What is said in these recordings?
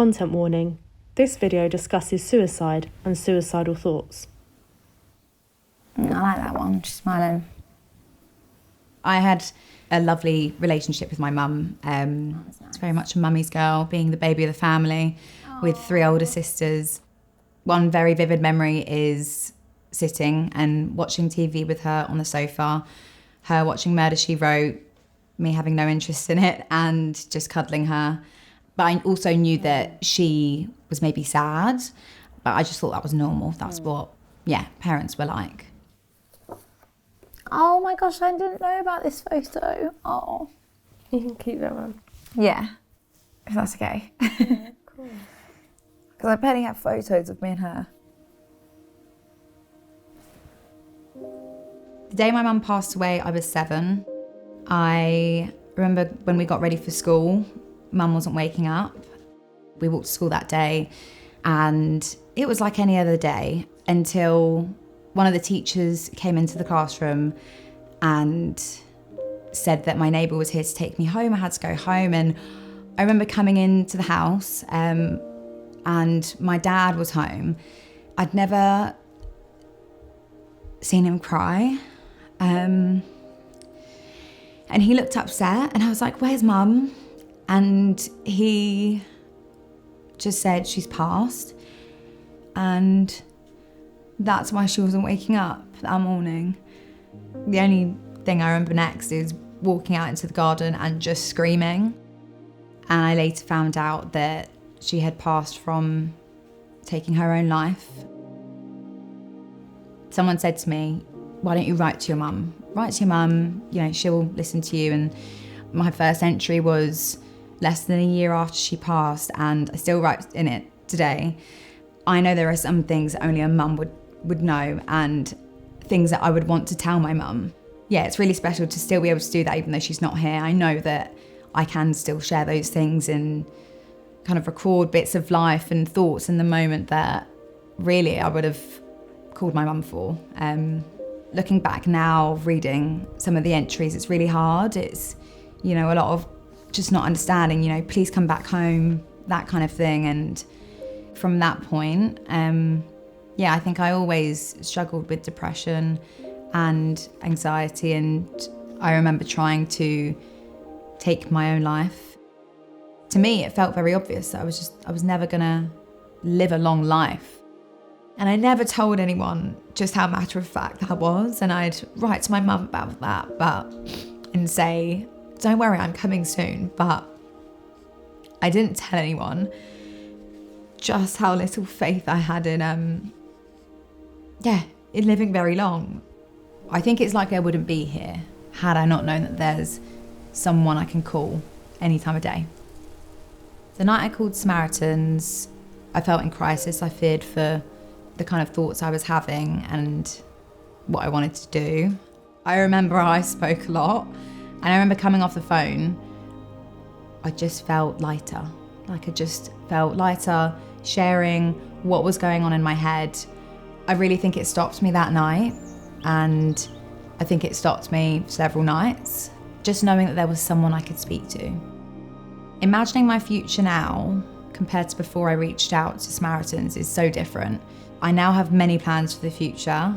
Content warning. This video discusses suicide and suicidal thoughts. I like that one, she's smiling. I had a lovely relationship with my mum. Nice. It's very much a mummy's girl, being the baby of the family with 3 older sisters. One very vivid memory is sitting and watching TV with her on the sofa, her watching Murder, She Wrote, me having no interest in it and just cuddling her. But I also knew that she was maybe sad, but I just thought that was normal. That's what, parents were like. Oh my gosh, I didn't know about this photo. Oh. You can keep that one. Yeah, if that's okay. Yeah, cool. Because I barely have photos of me and her. The day my mum passed away, I was 7. I remember when we got ready for school, Mum wasn't waking up. We walked to school that day and it was like any other day until one of the teachers came into the classroom and said that my neighbour was here to take me home. I had to go home, and I remember coming into the house and my dad was home. I'd never seen him cry. And he looked upset and I was like, "Where's Mum?" And he just said, "She's passed." And that's why she wasn't waking up that morning. The only thing I remember next is walking out into the garden and just screaming. And I later found out that she had passed from taking her own life. Someone said to me, "Why don't you write to your mum? Write to your mum, she'll listen to you." And my first entry was less than a year after she passed, and I still write in it today. I know there are some things that only a mum would know, and things that I would want to tell my mum. Yeah, it's really special to still be able to do that even though she's not here. I know that I can still share those things and kind of record bits of life and thoughts in the moment that really I would have called my mum for. Looking back now, reading some of the entries, it's really hard. It's, a lot of just not understanding, please come back home, that kind of thing. And from that point, I think I always struggled with depression and anxiety, and I remember trying to take my own life. To me, it felt very obvious that I was never gonna live a long life. And I never told anyone just how matter of fact that was, and I'd write to my mum about that, and say, "Don't worry, I'm coming soon," but I didn't tell anyone just how little faith I had in living very long. I think it's like I wouldn't be here had I not known that there's someone I can call any time of day. The night I called Samaritans, I felt in crisis. I feared for the kind of thoughts I was having and what I wanted to do. I remember I spoke a lot, and I remember coming off the phone, I just felt lighter. Like I just felt lighter, sharing what was going on in my head. I really think it stopped me that night, and I think it stopped me several nights, just knowing that there was someone I could speak to. Imagining my future now compared to before I reached out to Samaritans is so different. I now have many plans for the future.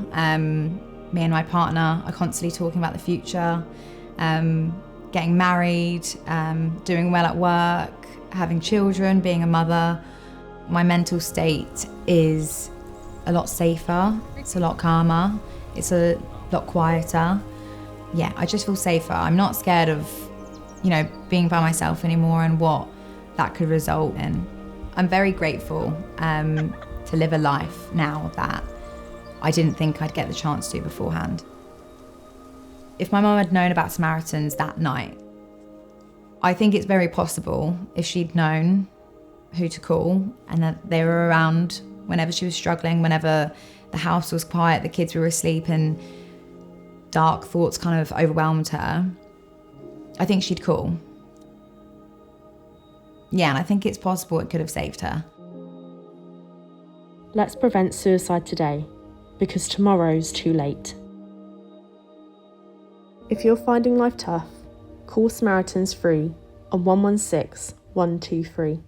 Me and my partner are constantly talking about the future, getting married, doing well at work, having children, being a mother. My mental state is a lot safer, it's a lot calmer, it's a lot quieter. Yeah, I just feel safer. I'm not scared of, being by myself anymore and what that could result in. I'm very grateful to live a life now that I didn't think I'd get the chance to beforehand. If my mum had known about Samaritans that night, I think it's very possible if she'd known who to call and that they were around whenever she was struggling, whenever the house was quiet, the kids were asleep and dark thoughts kind of overwhelmed her, I think she'd call. Yeah, and I think it's possible it could have saved her. Let's prevent suicide today, because tomorrow's too late. If you're finding life tough, call Samaritans free on 116 123.